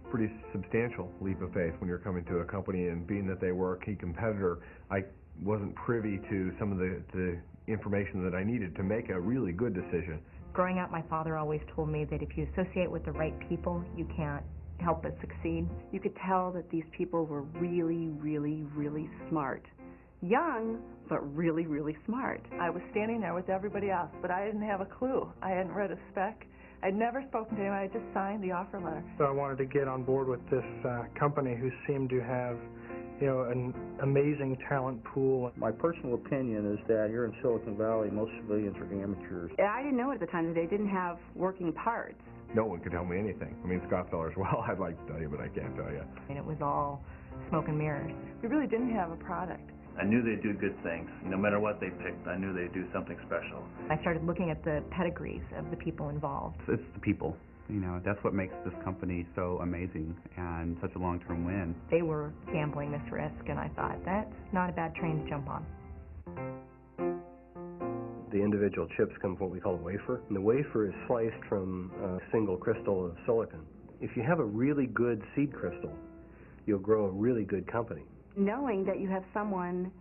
pretty substantial leap of faith when you're coming to a company, and being that they were a key competitor, I wasn't privy to some of the information that I needed to make a really good decision. Growing up, my father always told me that if you associate with the right people, you can't help but succeed. You could tell that these people were really, really, really smart. Young, but really, really smart. I was standing there with everybody else, but I didn't have a clue. I hadn't read a spec. I'd never spoken to him. I just signed the offer letter. So I wanted to get on board with this company who seemed to have, an amazing talent pool. My personal opinion is that here in Silicon Valley, most civilians are amateurs. I didn't know at the time that they didn't have working parts. No one could tell me anything. I mean, Scott Feller's, well, I'd like to tell you, but I can't tell you. And it was all smoke and mirrors. We really didn't have a product. I knew they'd do good things. No matter what they picked, I knew they'd do something special. I started looking at the pedigrees of the people involved. It's the people. That's what makes this company so amazing and such a long-term win. They were gambling this risk, and I thought, that's not a bad train to jump on. The individual chips come from what we call a wafer, and the wafer is sliced from a single crystal of silicon. If you have a really good seed crystal, you'll grow a really good company. Knowing that you have someone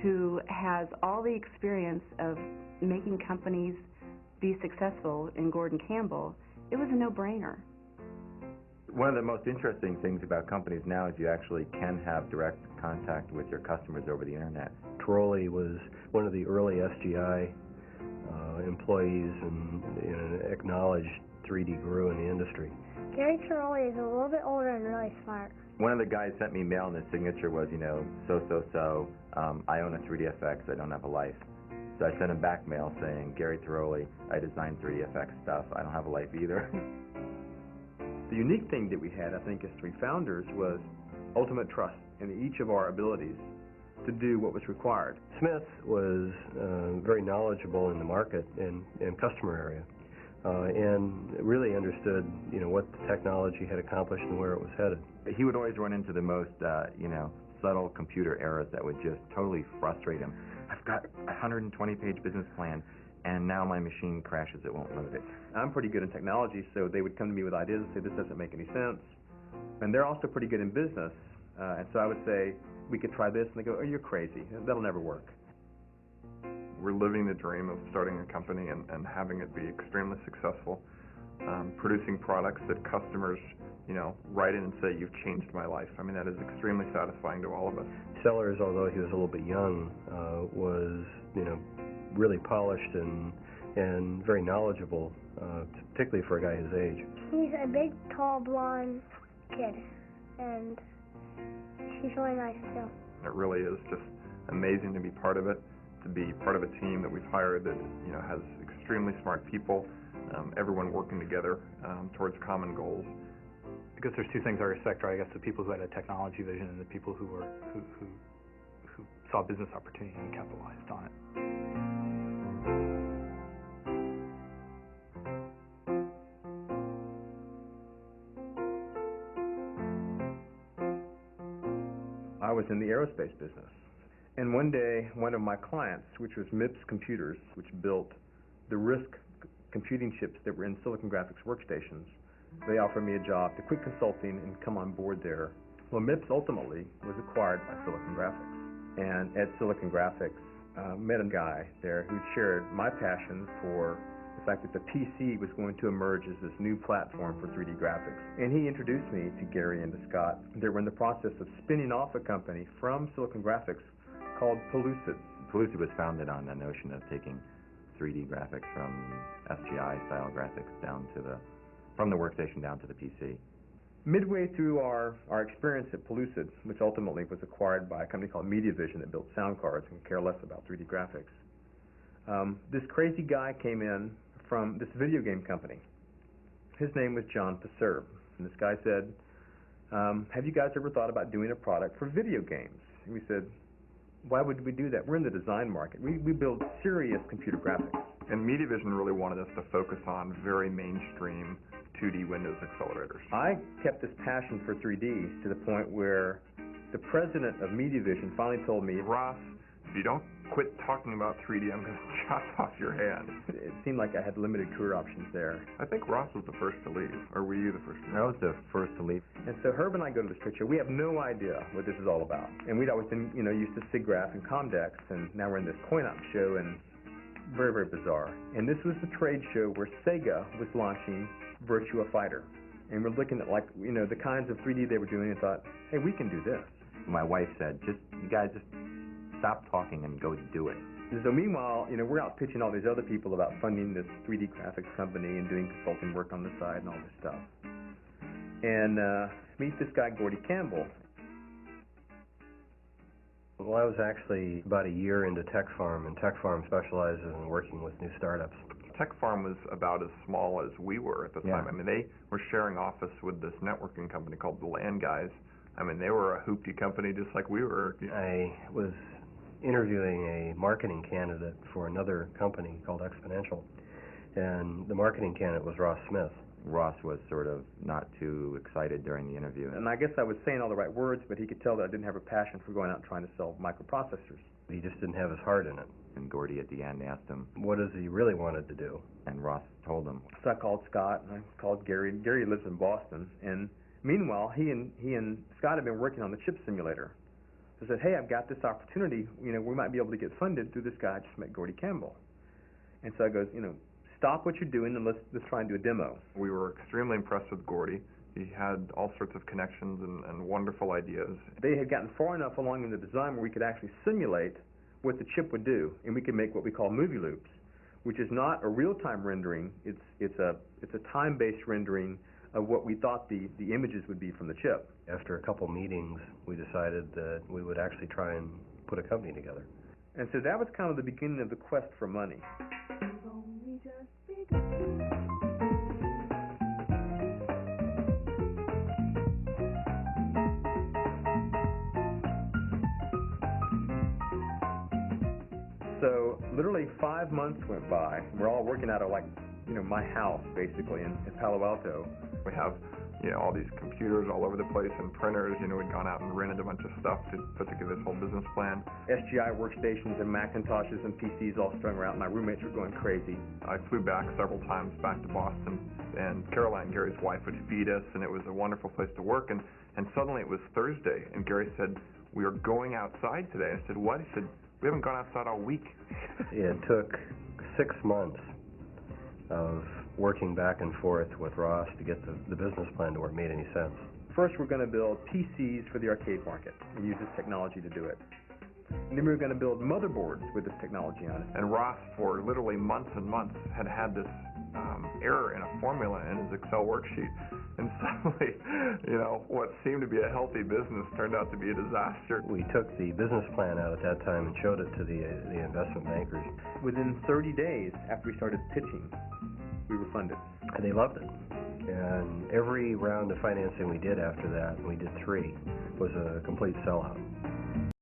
who has all the experience of making companies be successful in Gordon Campbell, it was a no-brainer. One of the most interesting things about companies now is you actually can have direct contact with your customers over the internet. Trolley was one of the early SGI employees and an acknowledged 3D guru in the industry. Gary Trolley is a little bit older and really smart. One of the guys sent me mail and his signature was, I own a 3DFX, I don't have a life. So I sent him back mail saying, Gary Trolley, I designed 3DFX stuff, I don't have a life either. The unique thing that we had, I think, as three founders was ultimate trust in each of our abilities to do what was required. Smith was very knowledgeable in the market and customer area. And really understood, what the technology had accomplished and where it was headed. He would always run into the most, subtle computer errors that would just totally frustrate him. I've got a 120-page business plan, and now my machine crashes, it won't load it. I'm pretty good in technology, so they would come to me with ideas and say, this doesn't make any sense. And they're also pretty good in business, and so I would say, we could try this, and they go, oh, you're crazy, that'll never work. We're living the dream of starting a company and having it be extremely successful, producing products that customers, write in and say, you've changed my life. I mean, that is extremely satisfying to all of us. Sellers, although he was a little bit young, was, really polished and very knowledgeable, particularly for a guy his age. He's a big, tall, blonde kid, and he's really nice, too. It really is just amazing to be part of it. To be part of a team that we've hired that has extremely smart people, everyone working together towards common goals. Because there's two things I respect, right? I guess the people who had a technology vision and the people who saw business opportunity and capitalized on it. I was in the aerospace business. And one day, one of my clients, which was MIPS Computers, which built the RISC computing chips that were in Silicon Graphics workstations, they offered me a job to quit consulting and come on board there. Well, MIPS ultimately was acquired by Silicon Graphics. And at Silicon Graphics, met a guy there who shared my passion for the fact that the PC was going to emerge as this new platform for 3D graphics. And he introduced me to Gary and to Scott. They were in the process of spinning off a company from Silicon Graphics called Pellucid. Pellucid was founded on the notion of taking 3D graphics from SGI style graphics from the workstation down to the PC. Midway through our experience at Pellucid, which ultimately was acquired by a company called MediaVision that built sound cards and care less about 3D graphics, this crazy guy came in from this video game company. His name was John Passerb, and this guy said, have you guys ever thought about doing a product for video games? And we said, why would we do that? We're in the design market. We build serious computer graphics. And MediaVision really wanted us to focus on very mainstream 2D Windows accelerators. I kept this passion for 3D to the point where the president of MediaVision finally told me, Ross, if you don't quit talking about 3D, I'm going to chop off your hand. It seemed like I had limited career options there. I think Ross was the first to leave, or were you the first to leave? I was the first to leave. And so Herb and I go to this trade show. We have no idea what this is all about. And we'd always been, used to SIGGRAPH and Comdex, and now we're in this coin-op show, and very, very bizarre. And this was the trade show where Sega was launching Virtua Fighter. And we're looking at, the kinds of 3D they were doing and thought, hey, we can do this. My wife said, you guys just stop talking and go do it. So meanwhile, we're out pitching all these other people about funding this 3D graphics company and doing consulting work on the side and all this stuff. And meet this guy, Gordy Campbell. Well, I was actually about a year into Tech Farm, and Tech Farm specializes in working with new startups. Tech Farm was about as small as we were at the time. Yeah. I mean, they were sharing office with this networking company called the Land Guys. I mean, they were a hoopty company just like we were. I was interviewing a marketing candidate for another company called Exponential, and the marketing candidate was Ross Smith. Ross was sort of not too excited during the interview. And I guess I was saying all the right words, but he could tell that I didn't have a passion for going out and trying to sell microprocessors. He just didn't have his heart in it. And Gordy at the end asked him, what does he really wanted to do? And Ross told him. So I called Scott, and I called Gary. Gary lives in Boston, and meanwhile, he and Scott had been working on the chip simulator. So I said, hey, I've got this opportunity. We might be able to get funded through this guy I just met, Gordy Campbell. And so I goes, stop what you're doing and let's try and do a demo. We were extremely impressed with Gordy. He had all sorts of connections and wonderful ideas. They had gotten far enough along in the design where we could actually simulate what the chip would do, and we could make what we call movie loops, which is not a real-time rendering. It's a time-based rendering of what we thought the images would be from the chip. After a couple meetings, we decided that we would actually try and put a company together. And so that was kind of the beginning of the quest for money. So literally 5 months went by. We're all working out of my house basically in Palo Alto. We have all these computers all over the place and printers. We'd gone out and rented a bunch of stuff to put together this whole business plan. SGI workstations and Macintoshes and PCs all strung around. My roommates were going crazy. I flew back several times back to Boston, and Caroline, Gary's wife, would feed us, and it was a wonderful place to work. And suddenly it was Thursday, and Gary said, we are going outside today. I said, what? He said, we haven't gone outside all week. It took 6 months of working back and forth with Ross to get the business plan to where it made any sense. First, we're going to build PCs for the arcade market and use this technology to do it. And then we were going to build motherboards with this technology on it. And Ross, for literally months and months, had this error in a formula in his Excel worksheet. And suddenly, what seemed to be a healthy business turned out to be a disaster. We took the business plan out at that time and showed it to the investment bankers. Within 30 days after we started pitching, we were funded. And they loved it. And every round of financing we did after that, and we did 3, was a complete sellout.